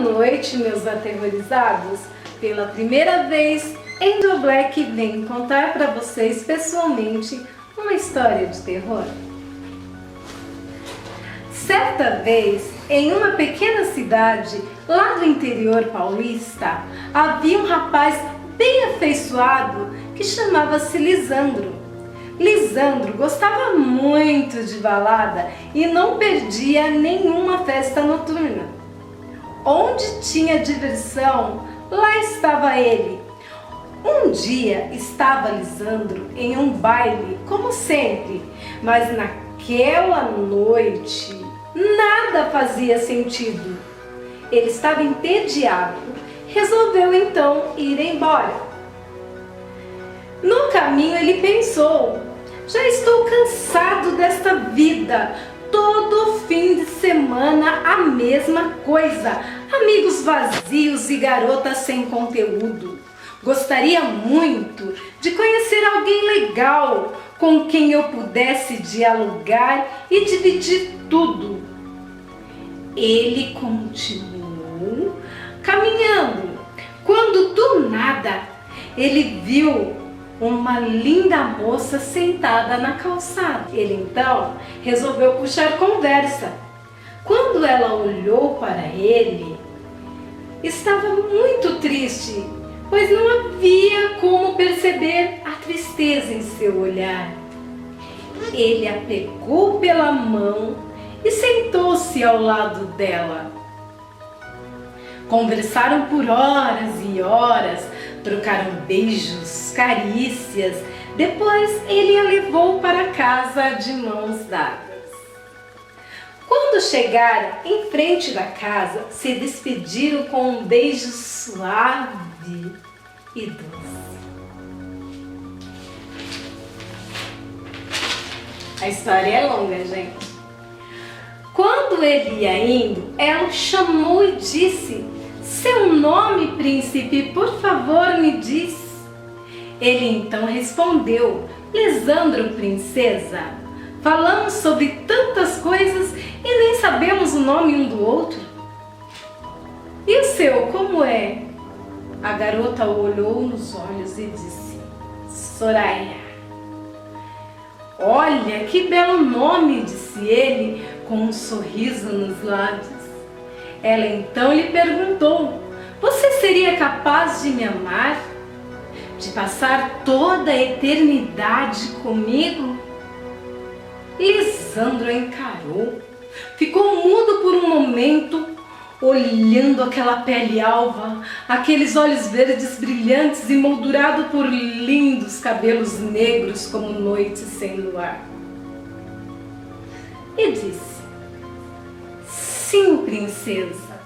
noite, meus aterrorizados! Pela primeira vez, Angel Black vem contar para vocês pessoalmente uma história de terror. Certa vez, em uma pequena cidade lá do interior paulista, havia um rapaz bem afeiçoado que chamava-se Lisandro. Lisandro gostava muito de balada e não perdia nenhuma festa noturna. Onde tinha diversão, lá estava ele. Um dia estava Lisandro em um baile, como sempre, mas naquela noite nada fazia sentido. Ele estava entediado, resolveu então ir embora. No caminho ele pensou: já estou cansado desta vida, todo fim de semana a mesma coisa, amigos vazios e garotas sem conteúdo. Gostaria muito de conhecer alguém legal, com quem eu pudesse dialogar e dividir tudo. Ele continuou caminhando, quando do nada ele viu uma linda moça sentada na calçada. Ele então resolveu puxar conversa. Quando ela olhou para ele, estava muito triste, pois não havia como perceber a tristeza em seu olhar. Ele a pegou pela mão e sentou-se ao lado dela. Conversaram por horas e horas, trocaram beijos, carícias. Depois ele a levou para casa de mãos dadas. Quando chegaram em frente da casa, se despediram com um beijo suave e doce. A história é longa, gente. Quando ele ia indo, ela o chamou e disse: "Seu nome, príncipe, por favor, me diz." Ele então respondeu: "Lisandro, princesa. Falamos sobre tantas coisas e nem sabemos o nome um do outro." "E o seu, como é?" A garota o olhou nos olhos e disse: "Soraya." "Olha, que belo nome," disse ele com um sorriso nos lábios. Ela então lhe perguntou: "Você seria capaz de me amar? De passar toda a eternidade comigo?" Lisandro encarou, ficou mudo por um momento, olhando aquela pele alva, aqueles olhos verdes brilhantes e moldurado por lindos cabelos negros como noite sem luar. E disse: "Sim, princesa.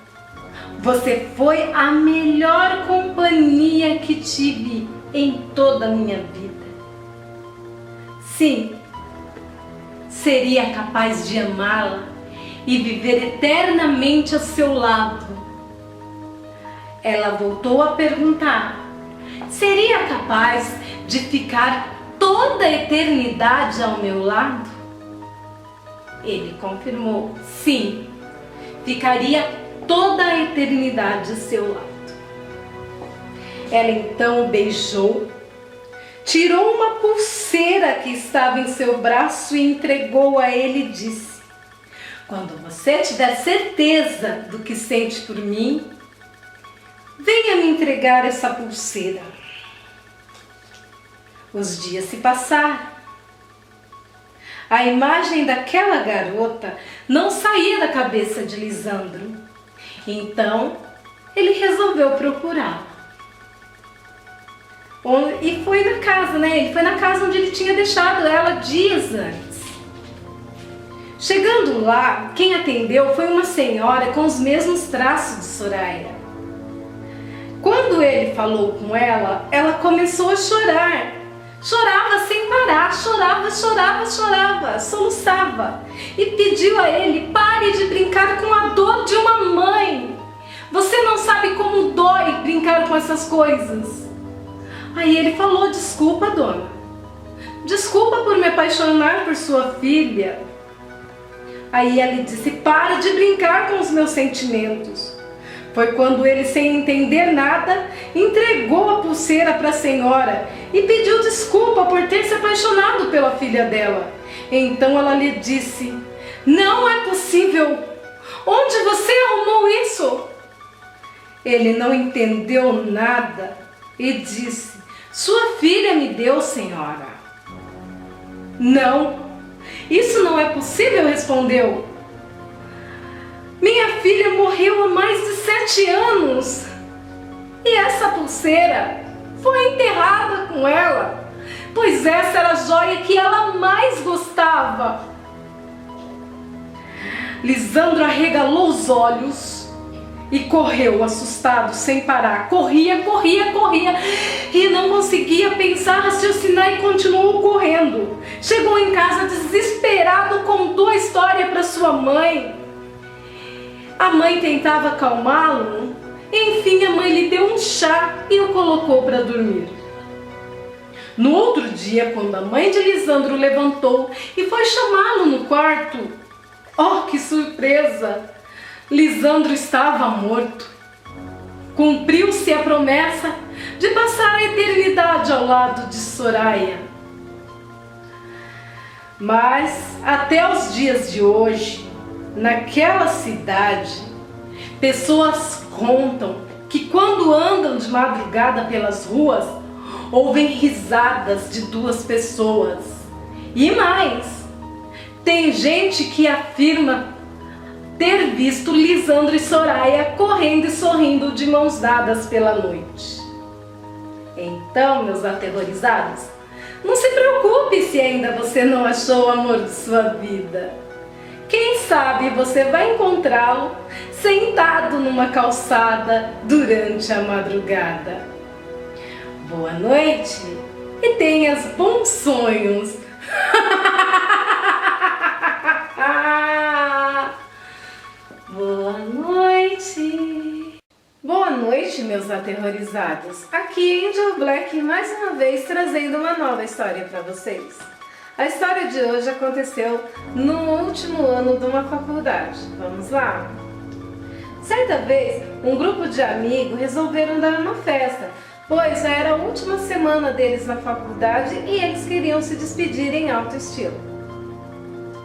Você foi a melhor companhia que tive em toda a minha vida. Sim, seria capaz de amá-la e viver eternamente ao seu lado." Ela voltou a perguntar: "Seria capaz de ficar toda a eternidade ao meu lado?" Ele confirmou: "Sim, ficaria toda a eternidade ao seu lado." Ela então o beijou, tirou uma pulseira que estava em seu braço e entregou a ele e disse: "Quando você tiver certeza do que sente por mim, venha me entregar essa pulseira." Os dias se passaram. A imagem daquela garota não saía da cabeça de Lisandro. Então, ele resolveu procurá-la. E foi na casa, Ele foi na casa onde ele tinha deixado ela dias antes. Chegando lá, quem atendeu foi uma senhora com os mesmos traços de Soraya. Quando ele falou com ela, ela começou a chorar. Chorava sem parar, chorava, soluçava. E pediu a ele: "Pare de brincar com a dor de uma mãe. Você não sabe como dói brincar com essas coisas." Aí ele falou: "Desculpa, dona. Desculpa por me apaixonar por sua filha." Aí ela disse: "Para de brincar com os meus sentimentos. Foi quando ele, sem entender nada, entregou a pulseira para a senhora e pediu desculpa por ter se apaixonado pela filha dela. Então ela lhe disse: "Não é possível! Onde você arrumou isso?" Ele não entendeu nada e disse: "Sua filha me deu, senhora." "Não, isso não é possível", respondeu. "Minha filha morreu há mais de 7 anos e essa pulseira foi enterrada com ela, pois essa era a joia que ela mais gostava." Lisandro arregalou os olhos e correu assustado sem parar. Corria e não conseguia pensar, raciocinar e continuou correndo. Chegou em casa desesperado, contou a história para sua mãe. A mãe tentava acalmá-lo. Enfim, a mãe lhe deu um chá e o colocou para dormir. No outro dia, quando a mãe de Lisandro levantou e foi chamá-lo no quarto, oh, que surpresa! Lisandro estava morto. Cumpriu-se a promessa de passar a eternidade ao lado de Soraya. Mas até os dias de hoje, naquela cidade, pessoas contam que quando andam de madrugada pelas ruas, ouvem risadas de 2 pessoas. E mais, tem gente que afirma ter visto Lisandro e Soraya correndo e sorrindo de mãos dadas pela noite. Então, meus aterrorizados, não se preocupe se ainda você não achou o amor de sua vida. Quem sabe você vai encontrá-lo sentado numa calçada durante a madrugada. Boa noite e tenhas bons sonhos. Boa noite. Boa noite, meus aterrorizados. Aqui Angel Black mais uma vez trazendo uma nova história para vocês. A história de hoje aconteceu no último ano de uma faculdade. Vamos lá? Certa vez, um grupo de amigos resolveram dar uma festa, pois já era a última semana deles na faculdade e eles queriam se despedir em alto estilo.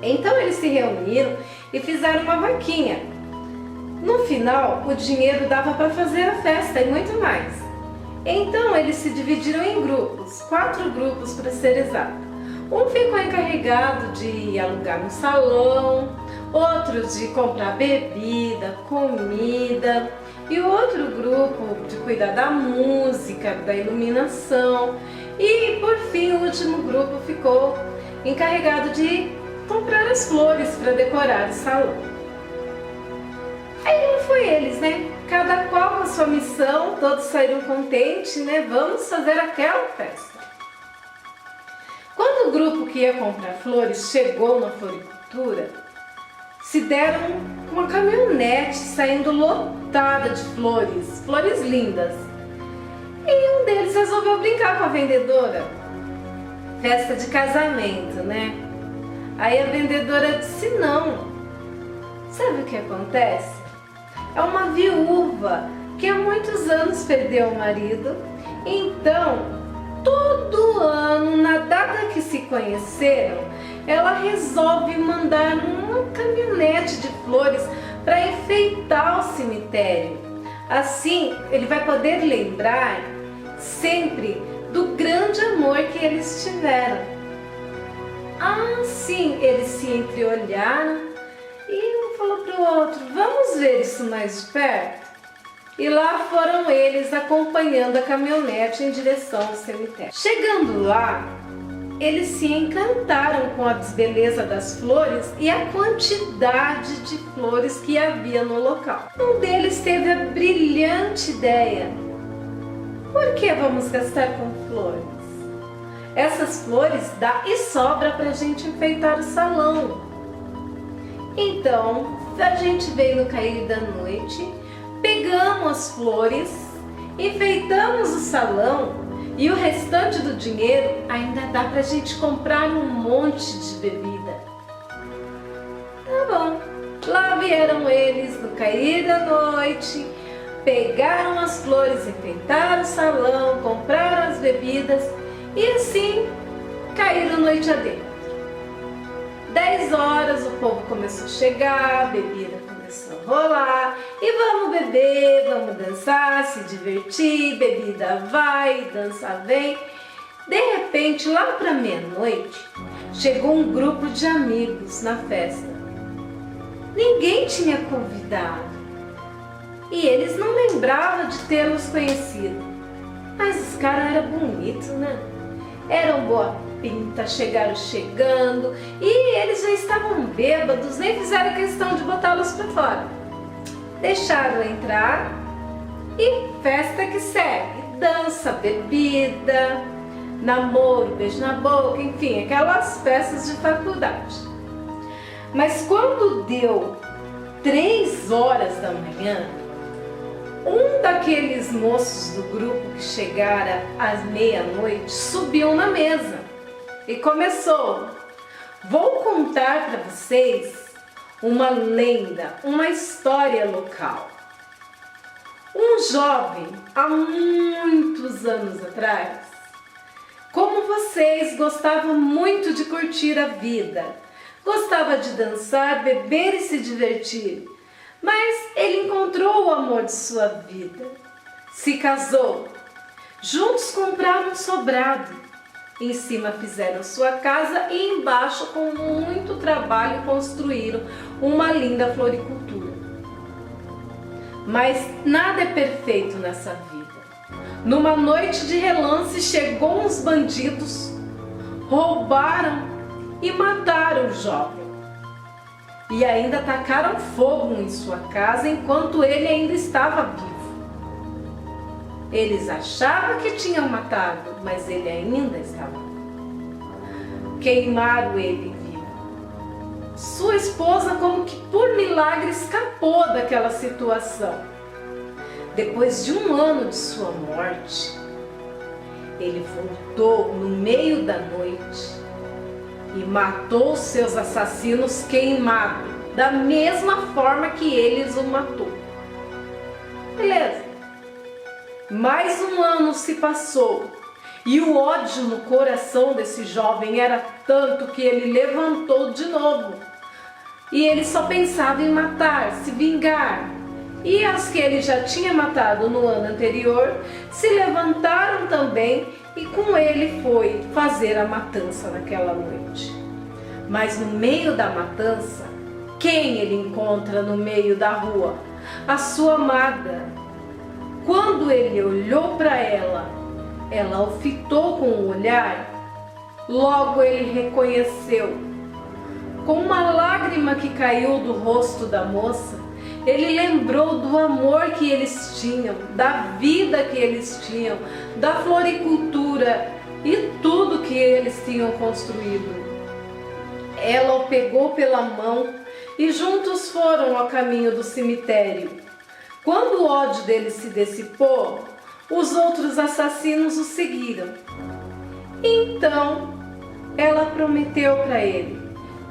Então eles se reuniram e fizeram uma vaquinha. No final, o dinheiro dava para fazer a festa e muito mais. Então eles se dividiram em grupos, 4 grupos para ser exato. Um ficou encarregado de alugar um salão, outros de comprar bebida, comida, e o outro grupo de cuidar da música, da iluminação, e por fim o último grupo ficou encarregado de comprar as flores para decorar o salão. Aí não foi eles, né? Cada qual com a sua missão, todos saíram contentes, né? Vamos fazer aquela festa. Quando o grupo que ia comprar flores chegou na floricultura, se deram uma caminhonete saindo lotada de flores, flores lindas. E um deles resolveu brincar com a vendedora. Festa de casamento, né? Aí a vendedora disse não. Sabe o que acontece? É uma viúva que há muitos anos perdeu o marido, então todo ano, na data que se conheceram, ela resolve mandar uma caminhonete de flores para enfeitar o cemitério. Assim, ele vai poder lembrar sempre do grande amor que eles tiveram. Sim, eles se entreolharam e um falou para o outro: vamos ver isso mais de perto? E lá foram eles acompanhando a caminhonete em direção ao cemitério. Chegando lá, eles se encantaram com a beleza das flores e a quantidade de flores que havia no local. Um deles teve a brilhante ideia: por que vamos gastar com flores? Essas flores dá e sobra para a gente enfeitar o salão. Então, a gente veio no cair da noite, pegamos as flores, enfeitamos o salão e o restante do dinheiro ainda dá pra gente comprar um monte de bebida. Tá bom, lá vieram eles no cair da noite, pegaram as flores, enfeitaram o salão, compraram as bebidas e assim caíram noite adentro. 10 horas o povo começou a chegar, a bebida começou a rolar e vamos beber, vamos dançar, se divertir, bebida vai, dança vem. De repente, lá para meia-noite, chegou um grupo de amigos na festa. Ninguém tinha convidado e eles não lembravam de tê-los conhecido. Mas os caras eram bonitos, né? Eram boa pinta, chegaram chegando e eles já estavam bêbados, nem fizeram questão de botá-los para fora. Deixaram entrar e festa que segue. Dança, bebida, namoro, beijo na boca, enfim, aquelas festas de faculdade. Mas quando deu 3 horas da manhã, um daqueles moços do grupo que chegara às meia-noite subiu na mesa e começou: vou contar para vocês uma lenda, uma história local. Um jovem, há muitos anos atrás, como vocês, gostava muito de curtir a vida, gostava de dançar, beber e se divertir. Mas ele encontrou o amor de sua vida, se casou, juntos compraram um sobrado, em cima fizeram sua casa e embaixo, com muito trabalho, construíram uma linda floricultura. Mas nada é perfeito nessa vida. Numa noite de relance chegou uns bandidos, roubaram e mataram o jovem. E ainda tacaram fogo em sua casa enquanto ele ainda estava vivo. Eles achavam que tinham matado, mas ele ainda estava vivo. Queimaram ele vivo. Sua esposa, como que por milagre, escapou daquela situação. Depois de 1 ano de sua morte, ele voltou no meio da noite e matou seus assassinos queimado, da mesma forma que eles o matou. Beleza. Mais 1 ano se passou e o ódio no coração desse jovem era tanto que ele levantou de novo. E ele só pensava em matar, se vingar. E as que ele já tinha matado no ano anterior se levantaram também e com ele foi fazer a matança naquela noite. Mas no meio da matança, quem ele encontra no meio da rua? A sua amada. Quando ele olhou para ela, ela o fitou com o olhar. Logo ele reconheceu. Com uma lágrima que caiu do rosto da moça, ele lembrou do amor que eles tinham, da vida que eles tinham, da floricultura e tudo que eles tinham construído. Ela o pegou pela mão e juntos foram ao caminho do cemitério. Quando o ódio dele se dissipou, os outros assassinos o seguiram. Então, ela prometeu para ele: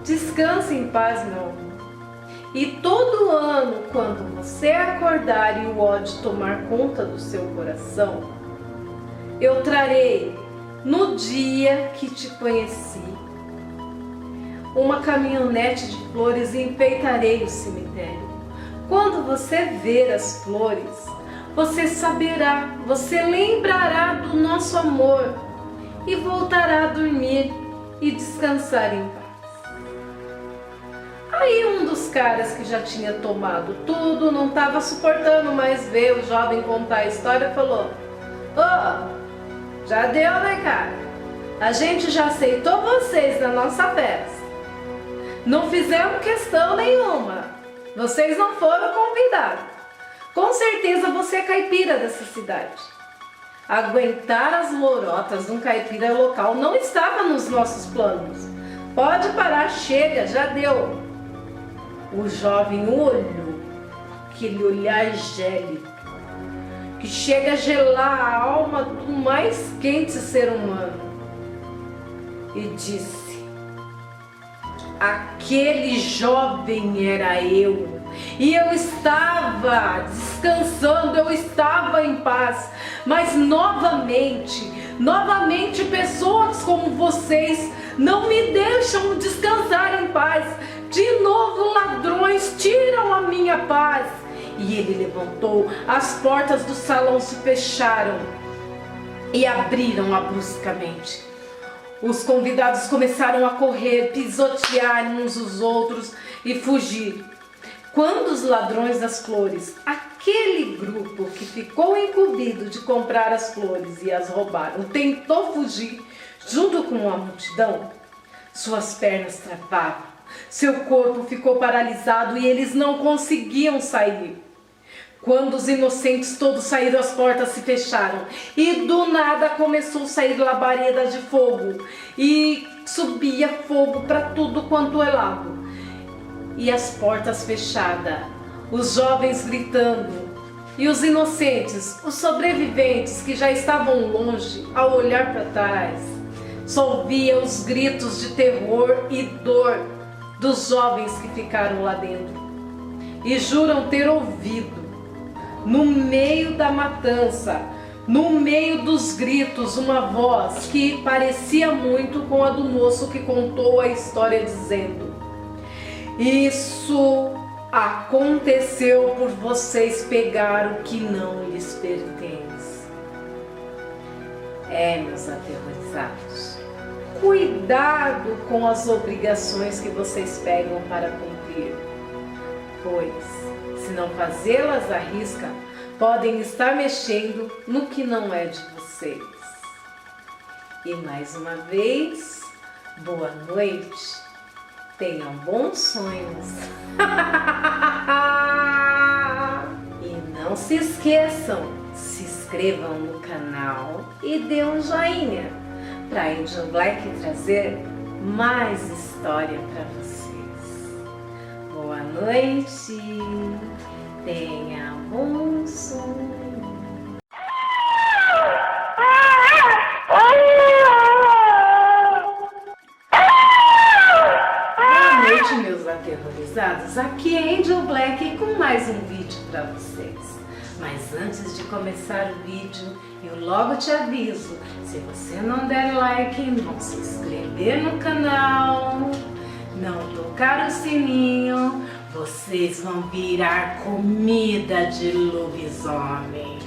descanse em paz, meu amor. E todo ano, quando você acordar e o ódio tomar conta do seu coração, eu trarei, no dia que te conheci, uma caminhonete de flores e enfeitarei o cemitério. Quando você ver as flores, você saberá, você lembrará do nosso amor e voltará a dormir e descansar em paz. Aí um dos caras que já tinha tomado tudo, não estava suportando mais ver o jovem contar a história, falou: "Ô, já deu, né, cara? A gente já aceitou vocês na nossa festa. Não fizemos questão nenhuma. Vocês não foram convidados. Com certeza você é caipira dessa cidade. Aguentar as lorotas de um caipira local não estava nos nossos planos. Pode parar, chega, já deu." O jovem o olhou, aquele olhar gélido, que chega a gelar a alma do mais quente ser humano, e disse: "Aquele jovem era eu, e eu estava descansando, eu estava em paz, mas novamente pessoas como vocês não me deixam descansar em paz. De novo ladrões tiram a minha paz. E ele levantou, as portas do salão se fecharam e abriram-a bruscamente. Os convidados começaram a correr, pisotear uns os outros e fugir. Quando os ladrões das flores, aquele grupo que ficou incumbido de comprar as flores e as roubaram, tentou fugir junto com a multidão, suas pernas travavam, seu corpo ficou paralisado e eles não conseguiam sair. Quando os inocentes todos saíram, as portas se fecharam e do nada começou a sair labareda de fogo e subia fogo para tudo quanto é lado. E as portas fechadas, os jovens gritando e os inocentes, os sobreviventes que já estavam longe, ao olhar para trás, só ouviam os gritos de terror e dor dos jovens que ficaram lá dentro e juram ter ouvido, no meio da matança, no meio dos gritos, uma voz que parecia muito com a do moço que contou a história, dizendo: isso aconteceu por vocês pegar o que não lhes pertence. Meus aterrorizados, cuidado com as obrigações que vocês pegam para cumprir, pois, se não fazê-las à risca, podem estar mexendo no que não é de vocês. E mais uma vez, boa noite, tenham bons sonhos. E não se esqueçam, se inscrevam no canal e dê um joinha para a Angel Black trazer mais história para vocês. Boa noite, tenha bom sonho. Boa noite, meus aterrorizados. Aqui é Angel Black com mais um vídeo para vocês. Mas antes de começar o vídeo, eu logo te aviso, se você não der like, não se inscrever no canal, não tocar o sininho, vocês vão virar comida de lobisomem.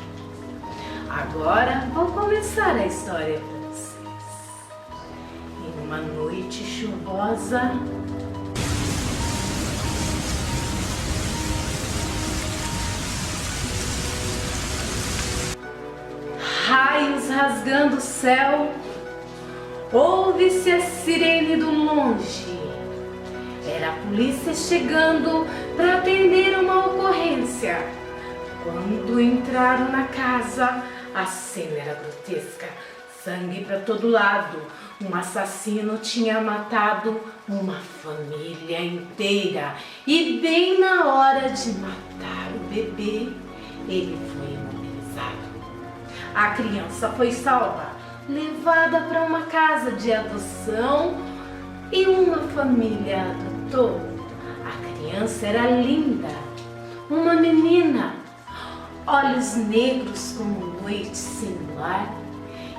Agora vou começar a história para vocês. Em uma noite chuvosa, raios rasgando o céu, ouve-se a sirene do longe. Era a polícia chegando para atender uma ocorrência. Quando entraram na casa, a cena era grotesca, sangue para todo lado. Um assassino tinha matado uma família inteira e bem na hora de matar o bebê, ele foi imobilizado. A criança foi salva, levada para uma casa de adoção e uma família adotou. A criança era linda, uma menina, olhos negros como noite sem luar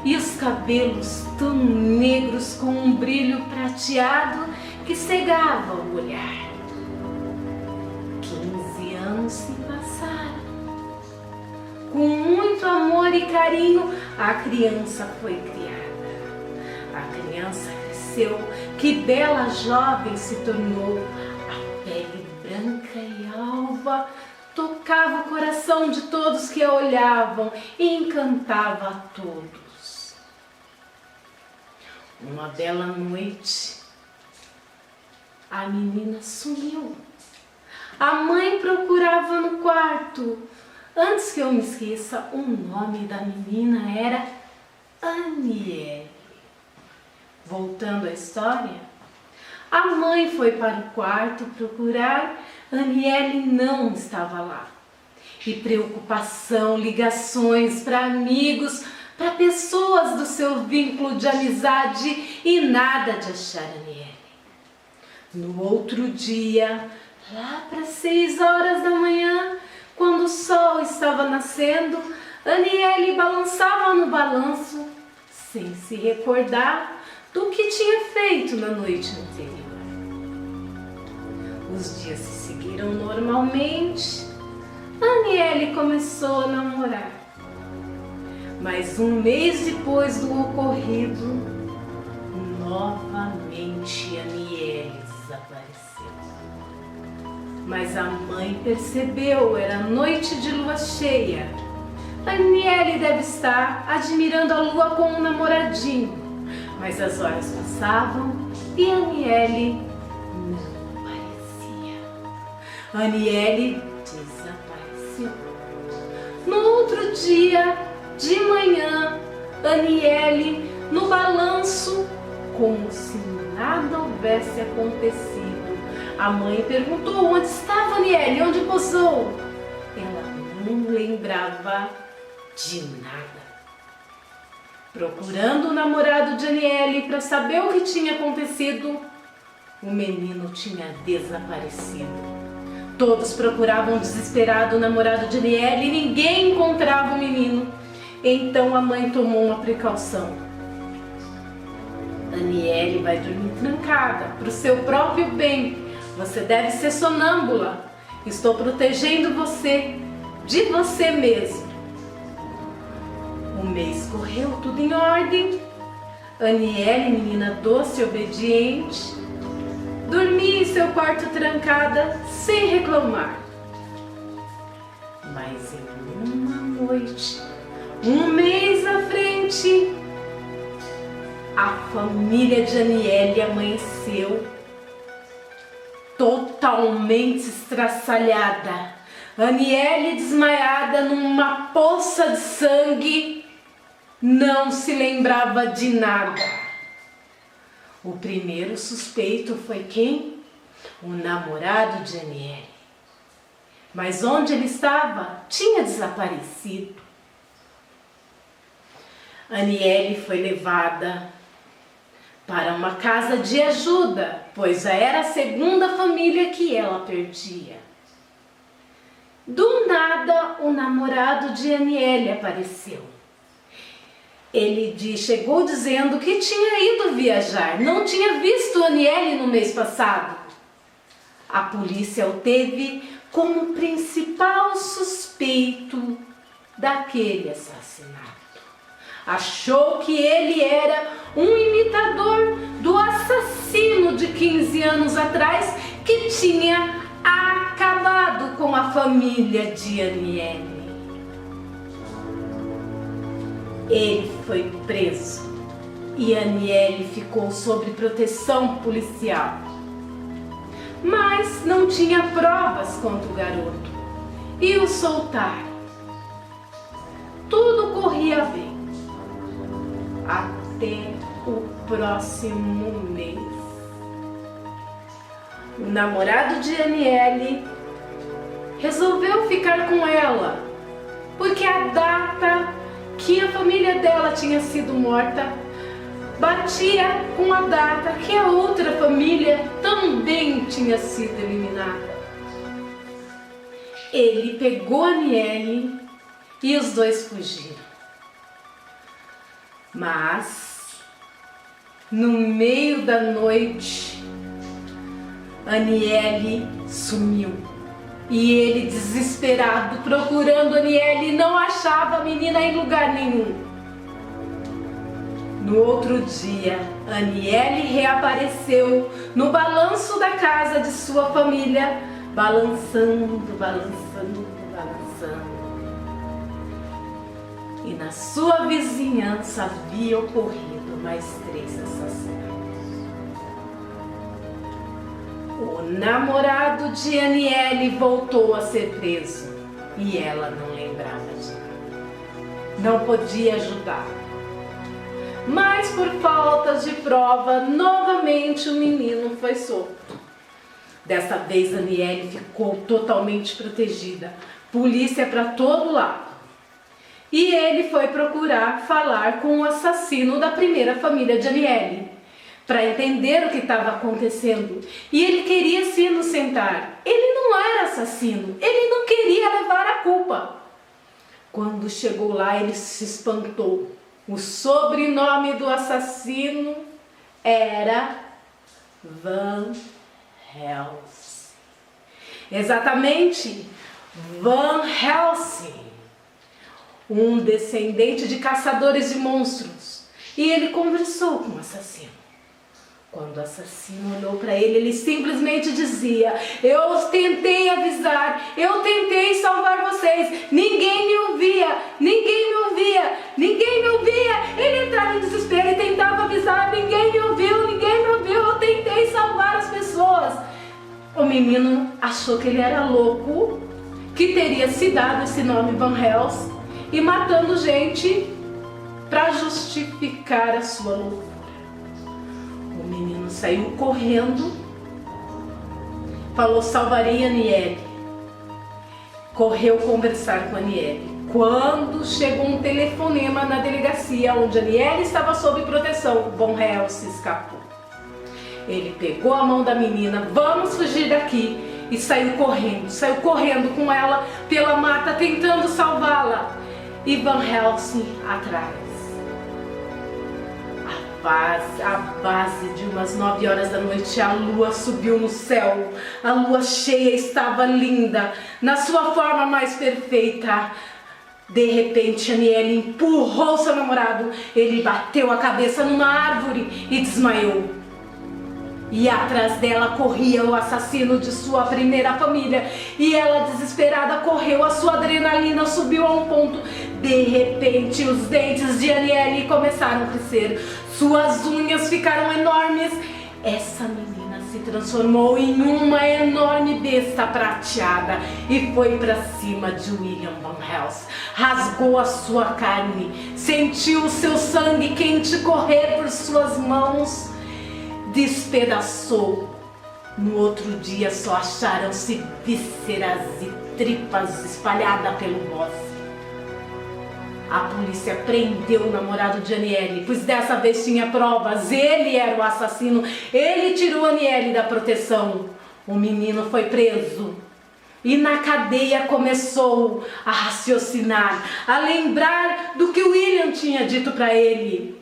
e os cabelos tão negros com um brilho prateado que cegava o olhar. 15 anos se passaram. Com muito amor e carinho, a criança foi criada. A criança cresceu, que bela jovem se tornou. A pele branca e alva tocava o coração de todos que a olhavam e encantava a todos. Uma bela noite, a menina sumiu. A mãe procurava no quarto. Antes que eu me esqueça, o nome da menina era Aniele. Voltando à história, a mãe foi para o quarto procurar, Aniele não estava lá. E preocupação, ligações para amigos, para pessoas do seu vínculo de amizade e nada de achar Aniele. No outro dia, Lá para 6 horas da manhã, quando o sol estava nascendo, Aniele balançava no balanço, sem se recordar do que tinha feito na noite anterior. Os dias se seguiram normalmente. Aniele começou a namorar. Mas um mês depois do ocorrido, novamente Aniele desapareceu. Mas a mãe percebeu, era noite de lua cheia. Aniele deve estar admirando a lua com um namoradinho. Mas as horas passavam e Aniele não aparecia. Aniele desapareceu. No outro dia, de manhã, Aniele, no balanço, como se nada houvesse acontecido. A mãe perguntou onde estava Aniele, onde pousou. Ela não lembrava de nada. Procurando o namorado de Aniele para saber o que tinha acontecido, o menino tinha desaparecido. Todos procuravam desesperado o namorado de Aniele e ninguém encontrava o menino. Então a mãe tomou uma precaução. Aniele vai dormir trancada, para o seu próprio bem. Você deve ser sonâmbula. Estou protegendo você, de você mesmo. O mês correu, tudo em ordem. Aniele, menina doce e obediente, dormia em seu quarto trancada, sem reclamar. Mas em uma noite, um mês à frente, a família de Aniele amanheceu totalmente estraçalhada. Aniele desmaiada numa poça de sangue, não se lembrava de nada. O primeiro suspeito foi quem? O namorado de Aniele. Mas onde ele estava? Tinha desaparecido. Aniele foi levada para uma casa de ajuda, pois já era a segunda família que ela perdia. Do nada, o namorado de Aniele apareceu. Ele chegou dizendo que tinha ido viajar, não tinha visto Aniele no mês passado. A polícia o teve como principal suspeito daquele assassinato. Achou que ele era um imitador do assassino de 15 anos atrás que tinha acabado com a família de Aniele. Ele foi preso e Aniele ficou sob proteção policial. Mas não tinha provas contra o garoto e o soltaram. Tudo corria bem até o próximo mês. O namorado de Aniele resolveu ficar com ela, porque a data que a família dela tinha sido morta batia com a data que a outra família também tinha sido eliminada. Ele pegou Aniele e os dois fugiram. Mas, no meio da noite, Aniele sumiu. E ele, desesperado, procurando Aniele, não achava a menina em lugar nenhum. No outro dia, Aniele reapareceu no balanço da casa de sua família, balançando, balançando, balançando. E na sua vizinhança havia ocorrido mais 3 assassinatos. O namorado de Aniele voltou a ser preso e ela não lembrava de nada. Não podia ajudar. Mas por falta de prova, novamente o menino foi solto. Dessa vez Aniele ficou totalmente protegida. Polícia para todo lado. E ele foi procurar falar com o assassino da primeira família de Aniele, para entender o que estava acontecendo e ele queria se inocentar. Ele não era assassino, ele não queria levar a culpa. Quando chegou lá, ele se espantou. O sobrenome do assassino era Van Helsing. Exatamente, Van Helsing, um descendente de caçadores de monstros. E ele conversou com o assassino. Quando o assassino olhou para ele, ele simplesmente dizia: eu tentei avisar, eu tentei salvar vocês, ninguém me ouvia, ninguém me ouvia, ninguém me ouvia. Ele entrava em desespero e tentava avisar: ninguém me ouviu, ninguém me ouviu, eu tentei salvar as pessoas. O menino achou que ele era louco, que teria se dado esse nome Van Helsing e matando gente para justificar a sua loucura. O menino saiu correndo, falou: salvarei a Aniele. Correu conversar com a Aniele. Quando chegou um telefonema na delegacia onde a Aniele estava sob proteção, Van Helsing escapou. Ele pegou a mão da menina: vamos fugir daqui, e saiu correndo com ela pela mata tentando salvá-la. E Van Helsing atrás. À base de umas 9 horas da noite, a lua subiu no céu. A lua cheia estava linda, na sua forma mais perfeita. De repente, Aniele empurrou seu namorado. Ele bateu a cabeça numa árvore e desmaiou. E atrás dela corria o assassino de sua primeira família. E ela, desesperada, correu. A sua adrenalina subiu a um ponto. De repente, os dentes de Aniele começaram a crescer. Suas unhas ficaram enormes. Essa menina se transformou em uma enorme besta prateada e foi para cima de William Van Helsing. Rasgou a sua carne, sentiu o seu sangue quente correr por suas mãos, despedaçou. No outro dia só acharam-se vísceras e tripas espalhadas pelo bosque. A polícia prendeu o namorado de Aniele, pois dessa vez tinha provas. Ele era o assassino. Ele tirou Aniele da proteção. O menino foi preso. E na cadeia começou a raciocinar, a lembrar do que o William tinha dito para ele.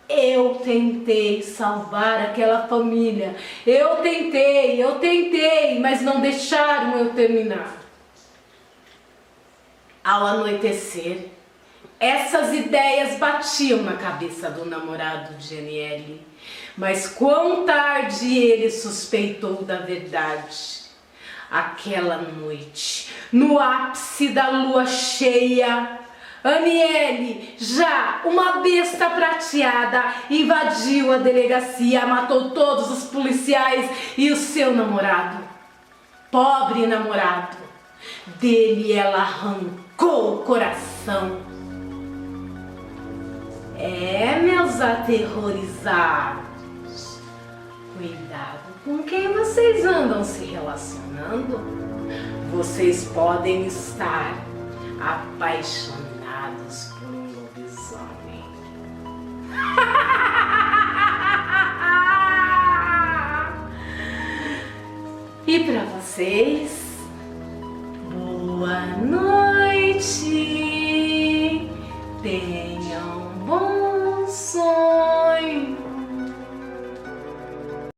Eu tentei salvar aquela família. Eu tentei, mas não deixaram eu terminar. Ao anoitecer, essas ideias batiam na cabeça do namorado de Aniele. Mas quão tarde ele suspeitou da verdade. Aquela noite, no ápice da lua cheia, Aniele, já uma besta prateada, invadiu a delegacia, matou todos os policiais e o seu namorado. Pobre namorado, dele ela arrancou o coração. Meus aterrorizados, cuidado com quem vocês andam se relacionando. Vocês podem estar apaixonados por um lobisomem. E para vocês, boa noite. Tenham um bom